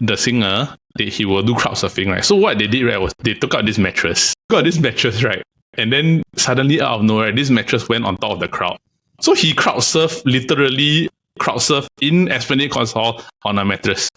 the singer, he will do crowd surfing, right? So what they did, right, was they took out this mattress. Right? And then suddenly out of nowhere, this mattress went on top of the crowd. So he literally crowd surf in Esplanade Concert Hall on a mattress.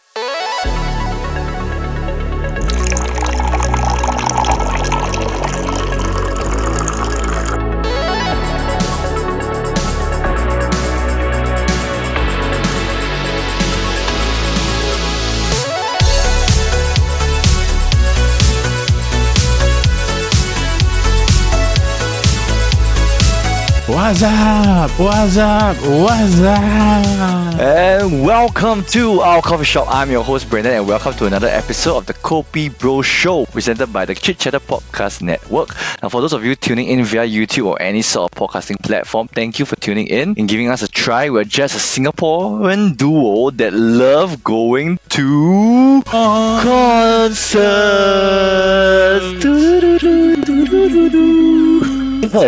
What's up? And welcome to our coffee shop. I'm your host Brandon, and welcome to another episode of the KopiBros show, presented by the Chit Podcast Network. Now, for those of you tuning in via YouTube or any sort of podcasting platform, thank you for tuning in and giving us a try. We're just a Singaporean duo that love going to concerts.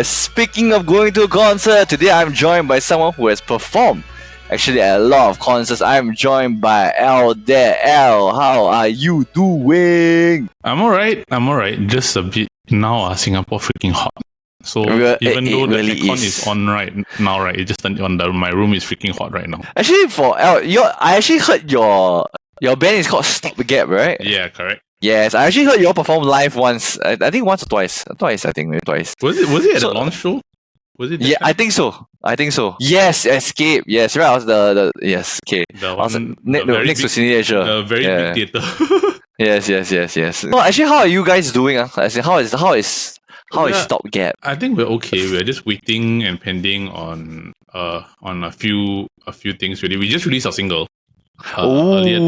Speaking of going to a concert, today I'm joined by someone who has performed actually at a lot of concerts. I'm joined by Eldad. El, how are you doing? I'm alright. Just a bit now. Singapore freaking hot. So even though the really aircon is on right now, right, it just turned on. My room is freaking hot right now. Actually, for El, I actually heard your band is called Stopgap, right? Yeah, correct. Yes, I actually heard you all perform live once. I think once or twice. I think maybe twice. Was it at the launch show? Was it? Yeah, I think so. Yes, Escape. Yes, right. I was the Escape. The I was one, next to Cine Asia. The very big theater. Yes. No, actually, how are you guys doing? As in, how is Stopgap? I think we're okay. We're just waiting and pending on a few things really. We just released our single. Earlier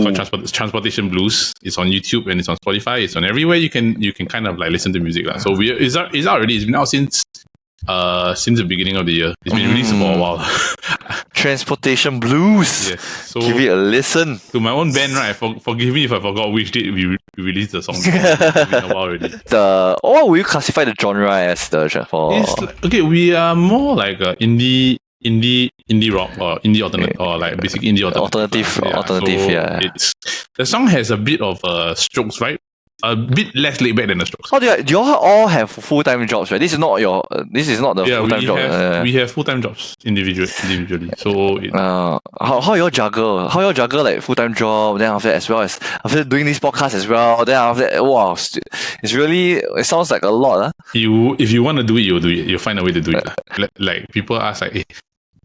called Transportation Blues. It's on YouTube and it's on Spotify. It's on everywhere you can kind of like listen to music. So it's out already. It's been out since the beginning of the year. It's been released for a while. Transportation Blues. Yes. So give it a listen. To my own band, right? Forgive me if I forgot which date we released the song. It's been a while already. What will you classify the genre as? We are more like a indie rock or indie alternate or like basic indie alternative. It's the song has a bit of Strokes, right? A bit less laid back than the Strokes. Oh, do you all have full-time jobs, right? This is not the full-time job. We have full-time jobs individually. So how you all juggle? How you all juggle like full-time job? Then after that, as well as after doing this podcast as well. Then after that, wow, it sounds like a lot. If you want to do it, you'll do it. You'll find a way to do it. Like people ask like, hey,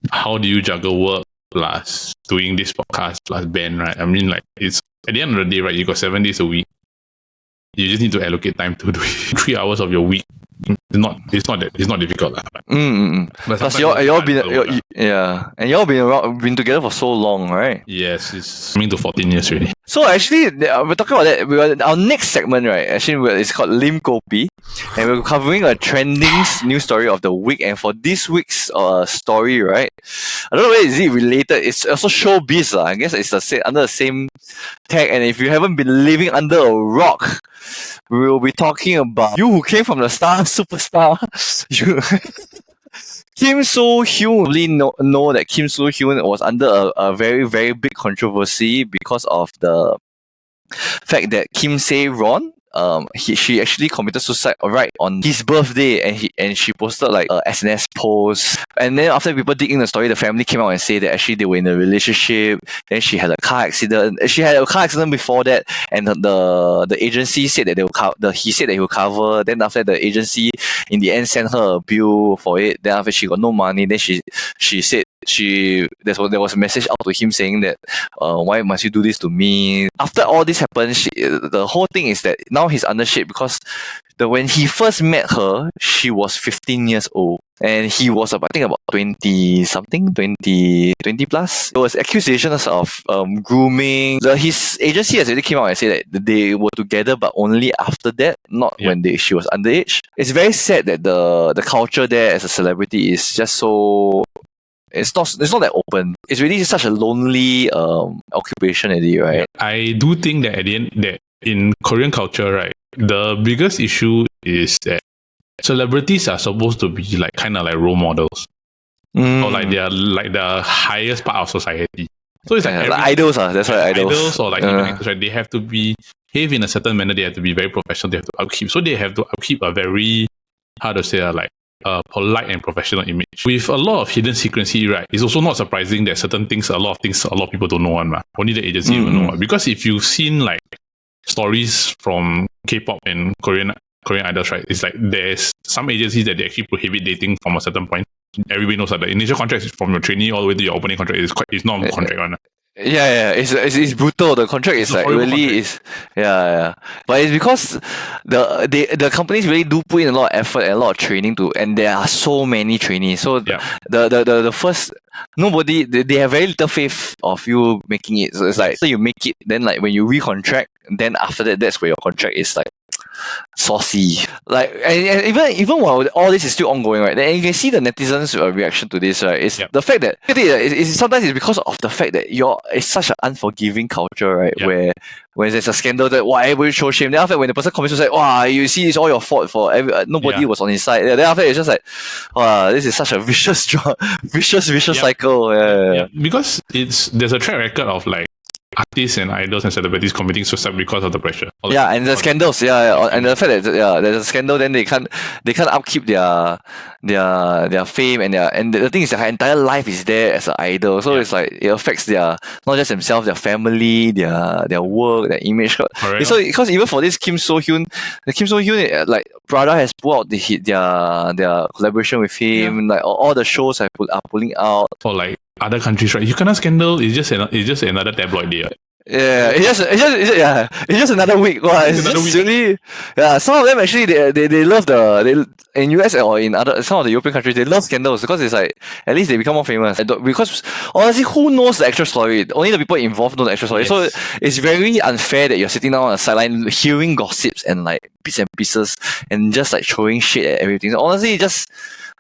how do you juggle work plus doing this podcast plus band, right? I mean, like, it's at the end of the day, right? You got 7 days a week. You just need to allocate time to do it. 3 hours of your week. It's not difficult. Plus, y'all been together for so long, right? Yes, it's coming to 14 years already. So actually, we're talking about that. Our next segment, right? Actually, it's called Kopi, and we're covering a trending news story of the week. And for this week's story, right? I don't know where is it related. It's also showbiz, I guess it's under the same tag. And if you haven't been living under a rock, we will be talking about you who came from the superstar. Kim So-hyun. We know that Kim So-hyun was under a very, very big controversy because of the fact that Kim Se-ron, she actually committed suicide right on his birthday, and she posted like a SNS post. And then after people dig in the story, the family came out and said that actually they were in a relationship. Then she had a car accident. She had a car accident before that, and the agency said that he said that he will cover. Then after the agency in the end sent her a bill for it. Then after she got no money, then she said there was a message out to him saying that why must you do this to me? After all this happened, the whole thing is that now he's under shade because when he first met her, she was 15 years old and he was about 20 something, 20 plus. There was accusations of grooming. His agency has already came out and said that they were together, but only after that, not when she was underage. It's very sad that the culture there as a celebrity is just so. It's not that open. It's really such a lonely occupation already, right? I do think that at the end, that in Korean culture, right, the biggest issue is that celebrities are supposed to be like kind of like role models, or like they are like the highest part of society. So it's like, like idols, that's right, idols or like even actors, right? They have to behave in a certain manner. They have to be very professional. They have to upkeep. So they have to upkeep a very, how to say, like polite and professional image. With a lot of hidden secrecy, right? It's also not surprising that certain things, a lot of people don't know one, only the agency will know. Because if you've seen like stories from K-pop and Korean idols, right? It's like there's some agencies that they actually prohibit dating from a certain point. Everybody knows that the initial contract is from your trainee all the way to your opening contract. It's not a contract one. Yeah, it's brutal. The contract is like really is but it's because the companies really do put in a lot of effort and a lot of training and there are so many trainees. So the first nobody they have very little faith of you making it. So it's like so you make it, then like when you recontract, then after that's where your contract is like saucy. Like and even while all this is still ongoing, right? Then you can see the netizens' reaction to this, right? It's the fact that sometimes it's because of the fact that it's such an unforgiving culture, right? Where there's a scandal that everybody show shame. Then after when the person comes to say, "Wow, you see, it's all your fault for nobody was on his side." Then after it's just like, "Wow, this is such a vicious cycle." Yeah. Because there's a track record of like artists and idols and celebrities committing suicide because of the pressure. And the scandals, and the fact that there's a scandal, then they can't upkeep their fame and the thing is their entire life is there as an idol. So it's like it affects their not just themselves, their family, their work, their image. Correct. So because even for this Kim So Hyun, like Prada has put out their collaboration with him. Like all the shows are pulling out. Or like other countries, right? You cannot scandal. It's just another tabloid day. It's just another week. Wow, it's just really some of them actually they love in US or in some of the European countries they love scandals because it's like at least they become more famous. Because honestly, who knows the actual story? Only the people involved know the actual story. So it's very unfair that you're sitting down on the sideline hearing gossips and like bits and pieces and just like throwing shit at everything. So honestly, just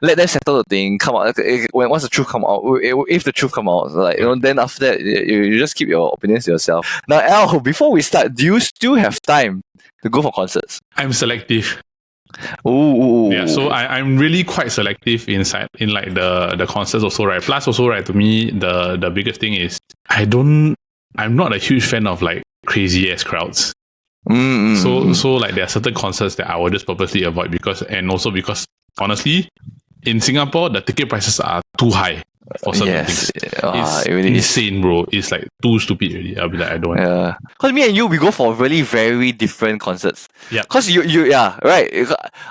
let them settle the thing. Come out once the truth come out. If the truth come out, like then after that, you just keep your opinions to yourself. Now, Al, before we start, do you still have time to go for concerts? I'm selective. Ooh. Yeah, so I'm really quite selective in like the concerts also, right? Plus also, right, to me the biggest thing is I'm not a huge fan of like crazy ass crowds. So like there are certain concerts that I will just purposely avoid because honestly, in Singapore, the ticket prices are too high for certain things. It's it really insane, bro. It's like too stupid already. I'll be like, I don't want. Yeah. Because me and you, we go for really very different concerts. Yeah. Because you right.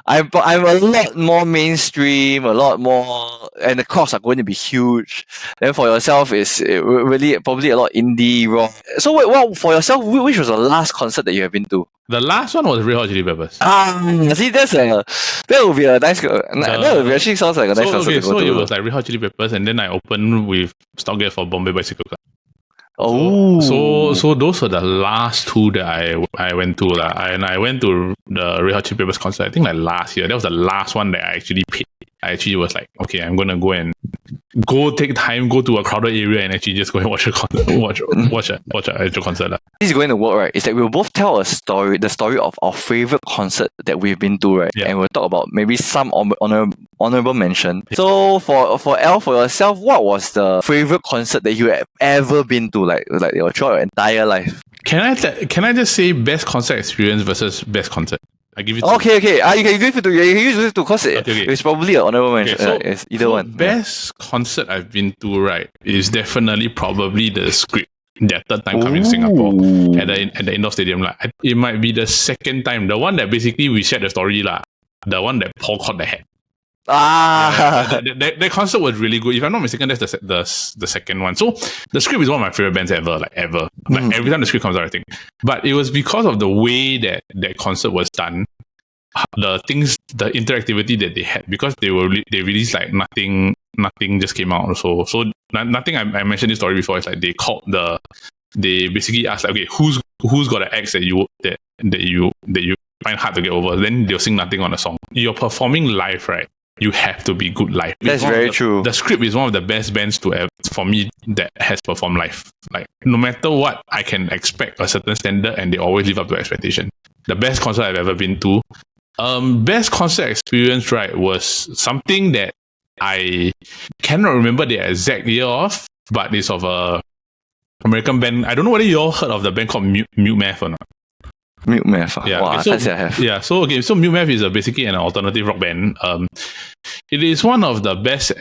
I'm a lot more mainstream, a lot more, and the costs are going to be huge. Then for yourself, it's really probably a lot indie rock. So what for yourself? Which was the last concert that you have been to? The last one was Red Hot Chili Peppers. See, that would be a nice. That would actually sounds like a nice concert to go to. So it was like Red Hot Chili Peppers, and then I opened with Stopgap for Bombay Bicycle Club. Oh, so those were the last two that I went to and I went to the Red Hot Chili Peppers concert. I think like last year. That was the last one that I actually paid. I actually was like, okay, I'm gonna go take time, go to a crowded area, and actually just go and watch a concert, watch an actual concert. This is going to work, right? It's that we'll both tell the story of our favorite concert that we've been to, right? Yeah. And we'll talk about maybe some honorable mention. So for Al, for yourself, what was the favorite concert that you have ever been to, like throughout your entire life? Can I just say best concert experience versus best concert? I give it. Okay. You can give it to because it's probably an honorable mention. So it's either one. Best concert I've been to, right, is definitely probably the Script. Their third time coming to Singapore at the indoor stadium. It might be the second time. The one that basically we shared the story. The one that Paul caught the head. That concert was really good. If I'm not mistaken, that's the second one. So the Script is one of my favorite bands ever. Every time the Script comes out, I think. But it was because of the way that concert was done, the interactivity that they had, because they released like nothing just came out. So nothing. I mentioned this story before. It's like they basically asked like, okay, who's got an ex that you find hard to get over? Then they'll sing nothing on the song. You're performing live, right? You have to be good live. That's very true. The Script is one of the best bands to have for me that has performed live. Like no matter what, I can expect a certain standard, and they always live up to expectation. The best concert I've ever been to. Best concert experience, right, was something that I cannot remember the exact year of, but it's of a American band. I don't know whether you all heard of the band called Mute Math or not. Mute Math. Yeah, Wow, okay, I so, can't say I have. yeah. So Mute Math is basically an alternative rock band. It is one of the best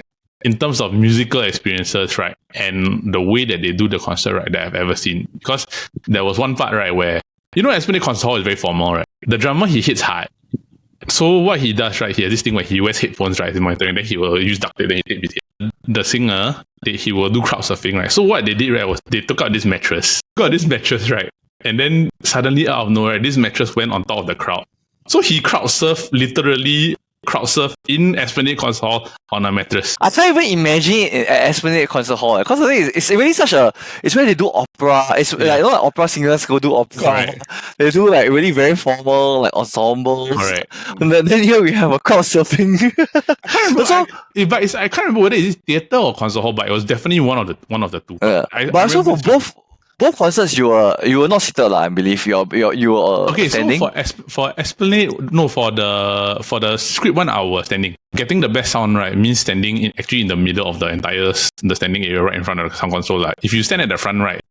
in terms of musical experiences, right? And the way that they do the concert, right, that I've ever seen. Because there was one part, right, where Esplanade Concert Hall is very formal, right? The drummer, he hits hard. So what he does, right, he has this thing where he wears headphones, right, in monitoring, then he will use duct tape, then he tape his head. The singer, he will do crowd surfing, right? So what they did, right, was they took out this mattress. Right? And then suddenly out of nowhere, this mattress went on top of the crowd. So he crowd surfed in Esplanade Concert Hall on a mattress. I can't even imagine it at Esplanade Concert Hall. Because the thing is, it's really it's where they do opera. It's like, opera singers go do opera. Correct. They do like really very formal like ensembles. Correct. And then here we have a crowd surfing. I can't remember whether it's theater or concert hall, but it was definitely one of the two. But also for both concerts, you were not seated, I believe. You were standing. So for Esplanade, no, for the script one, I was standing. Getting the best sound right means standing in the middle of the entire the standing area, right in front of the sound console. Like if you stand at the front, right,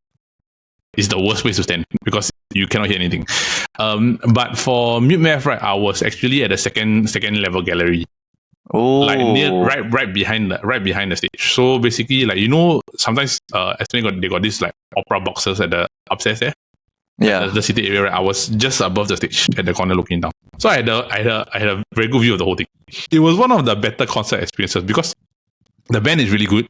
it's the worst place to stand because you cannot hear anything. But for Mute Math, right, I was actually at the second level gallery. Oh, like near right behind the stage. So basically, like sometimes Esplanade they got these like opera boxes at the upstairs there. Yeah, the seating area. Right? I was just above the stage at the corner looking down. So I had a very good view of the whole thing. It was one of the better concert experiences because the band is really good.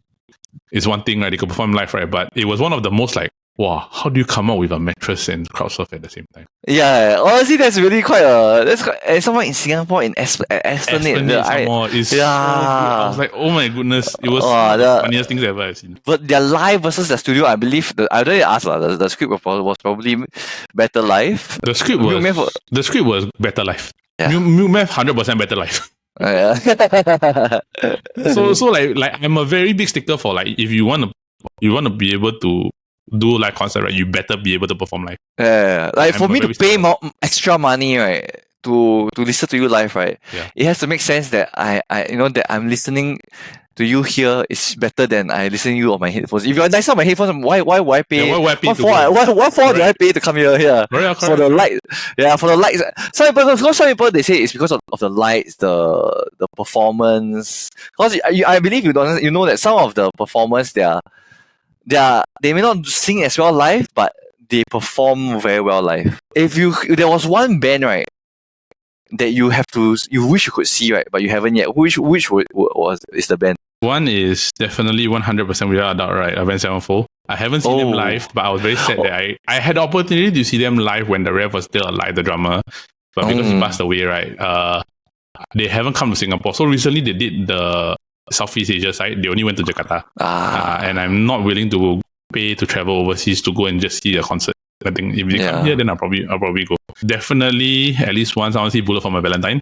It's one thing, right? They could perform live, right? But it was one of the most like, wow, how do you come up with a mattress and crowd surf at the same time? Yeah, honestly, that's really and someone in Singapore in Esplanade. I was like, oh my goodness, it was one of the funniest things I've ever seen. But their live versus the studio, I believe, I don't ask the script was probably better live. The script was better live. Yeah. Mute Math 100% better live. So like I'm a very big sticker for like if you want to be able to do live concert, right, you better be able to perform live. Yeah, like for me to pay more extra money, right, to listen to you live, right, it has to make sense that I that I'm listening to you here is better than I listen to you on my headphones. If you're nice on my headphones, why would I pay? What for do I pay to come here? Yeah, for the light. Yeah, for the lights. Some people they say it's because of the lights, the performance. Because I believe you know that some of the performers they may not sing as well live, but they perform very well live. If there was one band, right, that you wish you could see, right, but you haven't yet, which is the band? One is definitely 100% without a doubt, right, Avenged Sevenfold. I haven't seen them live, but I was very sad that I had the opportunity to see them live when the Rev was still alive, the drummer, but because he passed away, right, they haven't come to Singapore. So recently they did the Southeast Asia side. They only went to Jakarta, and I'm not willing to pay to travel overseas to go and just see a concert. I think if they come here, then I'll probably go. Definitely, at least once I want to see Bullet for My Valentine.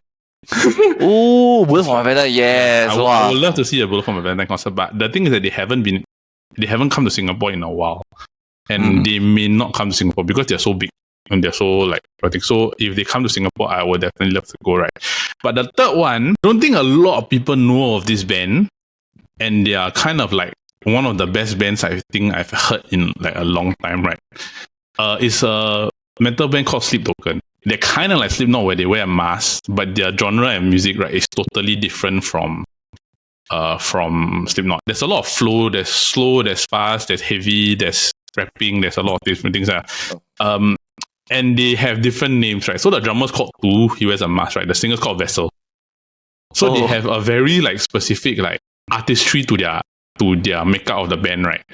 Oh, Bullet for My Valentine, yes. I would love to see a Bullet for My Valentine concert, but the thing is that they haven't come to Singapore in a while, and they may not come to Singapore because they're so big and they're so like I think. So if they come to Singapore, I would definitely love to go, right? But the third one, I don't think a lot of people know of this band, and they are kind of like one of the best bands I think I've heard in like a long time, right? It's a metal band called Sleep Token. They're kind of like Slipknot where they wear a mask, but their genre and music, right, is totally different from Slipknot. There's a lot of flow. There's slow. There's fast. There's heavy. There's rapping. There's a lot of different things. And they have different names, right? So the drummer's called Tu. He wears a mask, right? The singer's called Vessel. So they have a very like specific like artistry to their makeup of the band, right?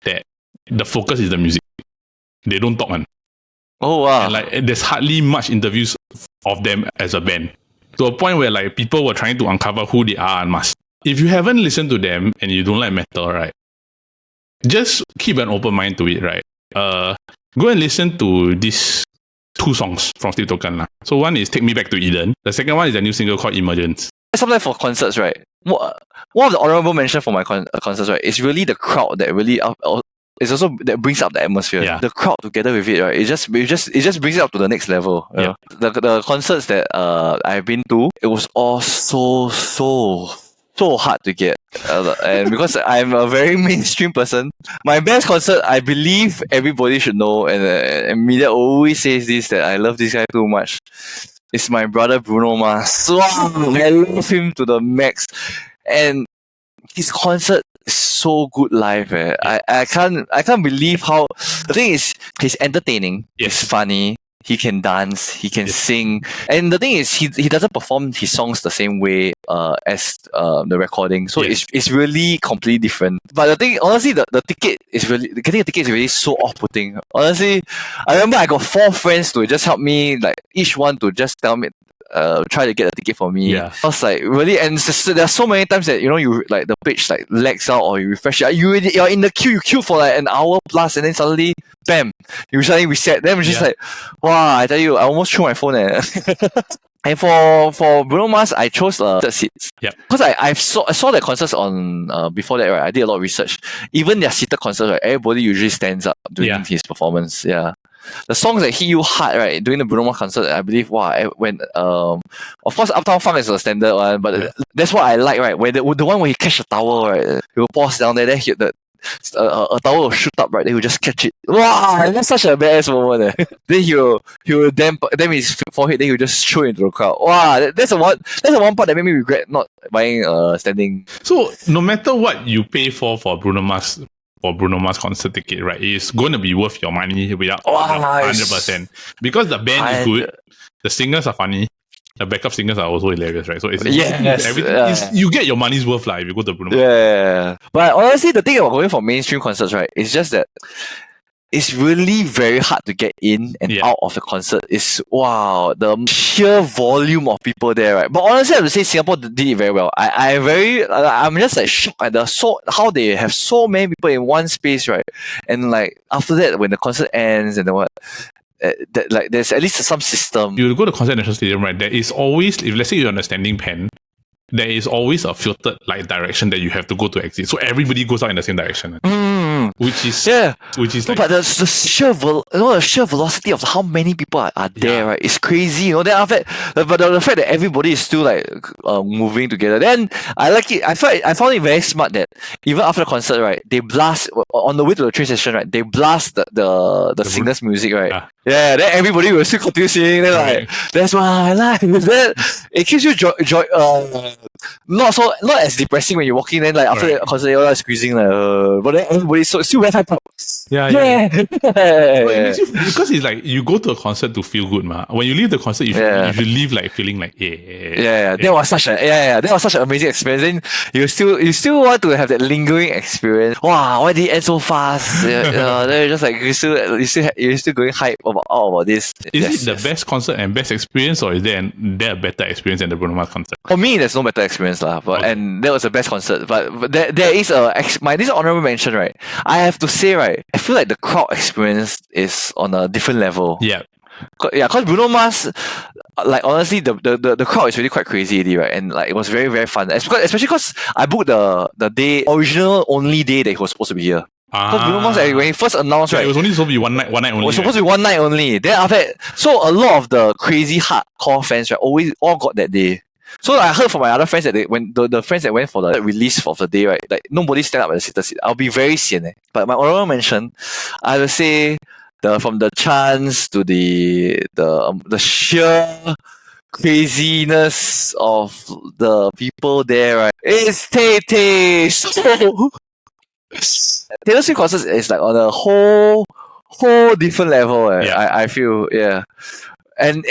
That the focus is the music. They don't talk, man. Oh wow! And like there's hardly much interviews of them as a band, to a point where like people were trying to uncover who they are and mask. If you haven't listened to them and you don't like metal, right, just keep an open mind to it, right? Go and listen to these two songs from Sleep Token. So one is Take Me Back to Eden. The second one is a new single called Emergence. Sometimes for concerts, right, one of the honorable mention for my concerts, right, is really the crowd that really it's also that brings up the atmosphere. Yeah. The crowd together with it, right? It just brings it up to the next level. Yeah. The concerts that I've been to, it was all so so hard to get. And because I'm a very mainstream person, my best concert, I believe everybody should know, and media always says this, that I love this guy too much. It's my brother Bruno Mars. Wow, I love him to the max. And his concert is so good live. I can't believe how, the thing is, he's entertaining, he's funny, he can dance, he can sing, and the thing is, he doesn't perform his songs the same way as the recording, so it's really completely different. But the thing, honestly, the ticket is really, getting a ticket is really so off-putting. Honestly, I remember I got 4 friends to just help me, like each one to just tell me, try to get a ticket for me. I was like, really, and there are so many times that, you know, you like the page like lags out or you refresh it, you're in the queue, you queue for like an hour plus, and then suddenly, bam, you suddenly reset. Then I'm just like, wow, I tell you, I almost threw my phone. And for Bruno Mars, I chose third seats. Because I saw their concerts on before that, right? I did a lot of research. Even their seated concerts, right? Everybody usually stands up during his performance. The songs that hit you hard, right, during the Bruno Mars concert, I believe, when of course Uptown Funk is a standard one, but that's what I like, right? Where the one where he catch a towel, right? He will pause down there, then a towel will shoot up, right? Then he'll just catch it. Wow, that's such a badass moment. Then he'll damp his forehead, then he'll just throw it into the crowd. Wow, that's the one part that made me regret not buying standing. So no matter what you pay for Bruno Mars concert ticket, right, it's going to be worth your money without 100%. Because the band is good, the singers are funny, the backup singers are also hilarious, right? So it's everything. You get your money's worth, like, if you go to Bruno Mars. But honestly, the thing about going for mainstream concerts, right, is just that it's really very hard to get in and out of the concert. It's the sheer volume of people there, right? But honestly, I have to say Singapore did it very well. I'm just like shocked at how they have so many people in one space, right? And like after that, when the concert ends and like there's at least some system. You go to concert at National Stadium, right? There is always, if let's say you're on a standing pen, there is always a filtered like direction that you have to go to exit. So everybody goes out in the same direction. Which is like, but the sheer velocity of how many people are there, right? It's crazy, you know. Then after that, but the fact that everybody is still like moving together, then I like it. I found it very smart that even after the concert, right, they blast on the way to the train station, right? They blast the singers' music, right? Then everybody will still continue singing. Then like that's what I like. Then it keeps you not as depressing when you're walking. Then like after the concert, you're like squeezing but then everybody's still very hyped up. Because it's like you go to a concert to feel good, ma. When you leave the concert, you should leave like feeling like That was such an amazing experience. Then you still want to have that lingering experience. Wow, why did it end so fast? Then just like you're still going hype about this. Is it the best concert and best experience, or is there a better experience than the Bruno Mars concert? For me, there's no better experience, lah. And that was the best concert. But there is this honorable mention, right? I have to say, right, I feel like the crowd experience is on a different level. Because Bruno Mars, like honestly, the crowd is really quite crazy, already, right? And like it was very, very fun. Especially because I booked the original only day that he was supposed to be here. Because Bruno Mars, when he first announced, right, it was only supposed to be one night only. It was supposed to be one night only. Then after that, so a lot of the crazy hardcore fans, right, all got that day. So I heard from my other friends that the friends that went for the release of the day, right, like nobody stand up at the seated seat. I'll be very sian. But my honorable mention, I would say from the chants to the sheer craziness of the people there, right? It's Tay. So Taylor Swift concerts is like on a whole different level. I feel, And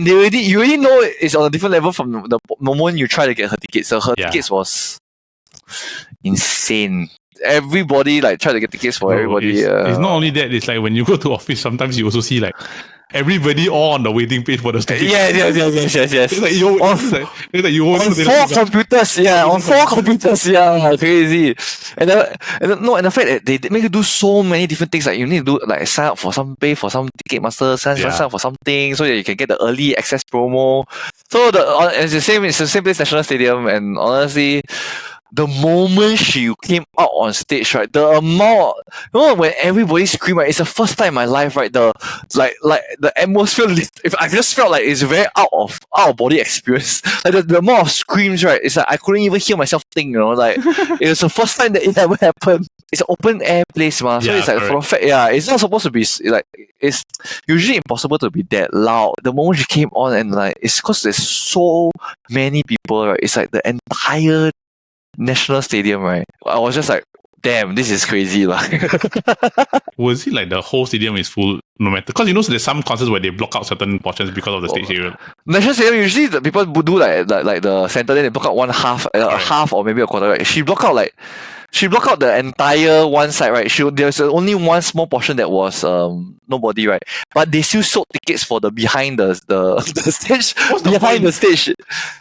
you already know it's on a different level from the moment you try to get her tickets. So her tickets was insane. Everybody like tried to get tickets for everybody. It's not only that. It's like when you go to office, sometimes you also see like everybody all on the waiting page for the stupid. Yes. It's like on 4 computers, crazy. And the fact that they make you do so many different things, like you need to do like sign up for pay for some Ticketmaster, sign up for something so that you can get the early access promo. So it's the same place, National Stadium, and honestly, the moment she came out on stage, right, the amount, when everybody screamed, right, it's the first time in my life, right, the atmosphere, if I just felt like it's very out of body experience. Like the amount of screams, right, it's like I couldn't even hear myself think, like it was the first time that it ever happened. It's an open air place, man. So it's like, for a fact, it's not supposed to be, like, it's usually impossible to be that loud. The moment she came on, and like, it's because there's so many people, right, it's like the entire National Stadium, right? I was just like, damn, this is crazy. Was it like the whole stadium is full no matter? Because there's some concerts where they block out certain portions because of the stage area. National Stadium, usually the people do like the center, then they block out one half, half or maybe a quarter, right? She blocked out the entire one side, right? There's only one small portion that was nobody, right? But they still sold tickets for the behind the stage. Behind the stage.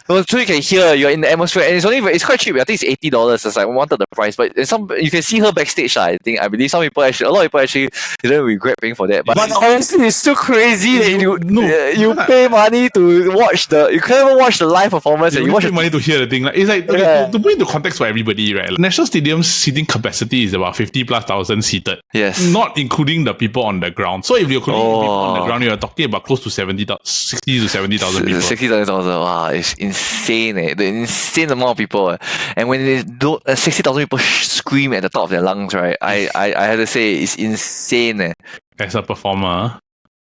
So you can hear, you're in the atmosphere, and it's quite cheap. I think it's $80. It's like one of the price, but you can see her backstage. I believe a lot of people actually didn't regret paying for that. But honestly, it's still crazy that you pay money to watch you can't even watch the live performance. You pay money to hear the thing. Like, it's like, to put into context for everybody, right? Like, National Stadium's seating capacity is about 50,000+ seated. Yes. Not including the people on the ground. So if you're including people on the ground, you're talking about close to 60 to 70,000 people. 60,000, wow, it's insane. The insane amount of people. And when 60,000 people scream at the top of their lungs, right? I have to say, it's insane. As a performer,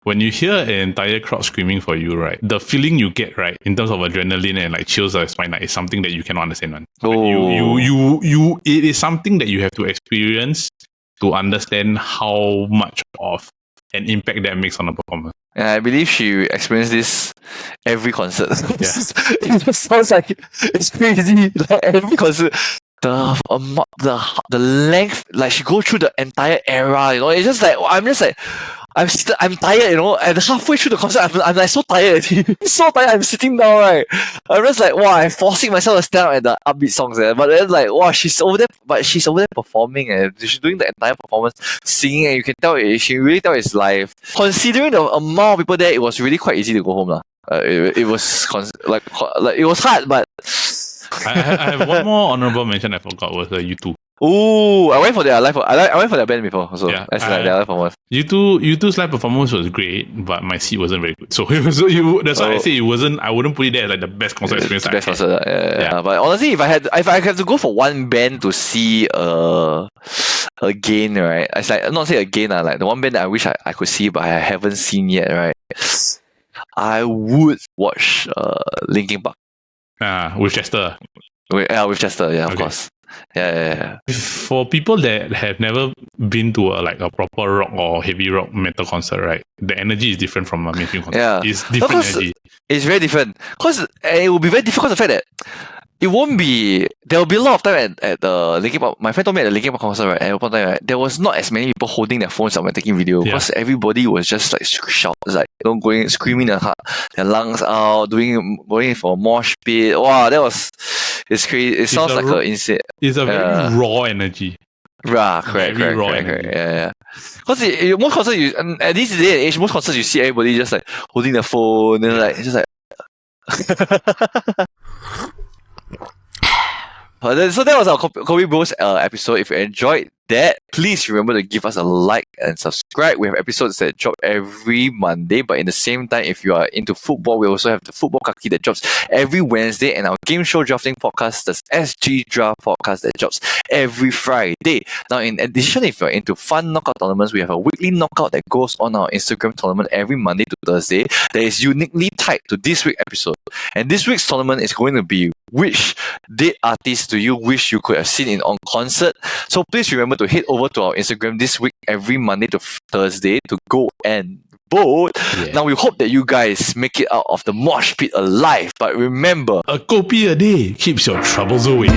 when you hear an entire crowd screaming for you, right, the feeling you get, right, in terms of adrenaline and like chills of spine, is something that you cannot understand, man. It is something that you have to experience to understand how much of an impact that makes on a performer. And I believe she experienced this every concert. Yeah. It just sounds like it's crazy. Like every concert, the length, like she go through the entire era. It's just like I'm tired, and halfway through the concert, I'm like so tired. So tired, I'm sitting down, right? I'm just like, wow, I'm forcing myself to stand up at the upbeat songs, but then like, wow, she's over there performing, and she's doing the entire performance, singing, and you can tell she really tell it's live. Considering the amount of people there, it was really quite easy to go home, it was it was hard, but I have one more honorable mention I forgot was U2. Oh, I went for their live. I went for their band before. So their live performance. U2's live performance was great, but my seat wasn't very good. So that's why I say it wasn't. I wouldn't put it there as like the best concert experience. The best concert, yeah. But honestly, if I had to go for one band to see again, right? It's like not say again, like the one band that I wish I could see, but I haven't seen yet, right? I would watch Linkin Park. With Chester. With Chester, yeah, of course. Yeah. For people that have never been to a proper rock or heavy rock metal concert, right? The energy is different from a mainstream concert. Yeah. It's different energy. It's very different. Because it will be very difficult, the fact that it won't be. There will be a lot of time at the Linkin Park. My friend told me at the Linkin Park concert, right? At one time, right, there was not as many people holding their phones up and taking video because everybody was just like going screaming their lungs out, going for a mosh pit. Wow, it's crazy. It sounds like an insane. It's a very raw energy. Correct. Yeah. Because most concerts, at this day and age, most concerts you see everybody just like holding their phone and like just like. So that was our KopiBros episode. If you enjoyed that, please remember to give us a like and subscribe. We have episodes that drop every Monday, but in the same time, if you are into football, we also have the Football Kaki that drops every Wednesday, and our game show drafting podcast, the SG Draft podcast that drops every Friday. Now, in addition, if you're into fun knockout tournaments, we have a weekly knockout that goes on our Instagram tournament every Monday to Thursday that is uniquely tied to this week's episode. And this week's tournament is going to be which dead artist do you wish you could have seen in on concert? So please remember to head over to our Instagram this week every Monday to Thursday to go and vote. Yeah. Now we hope that you guys make it out of the mosh pit alive. But remember, a Kopi a day keeps your troubles away.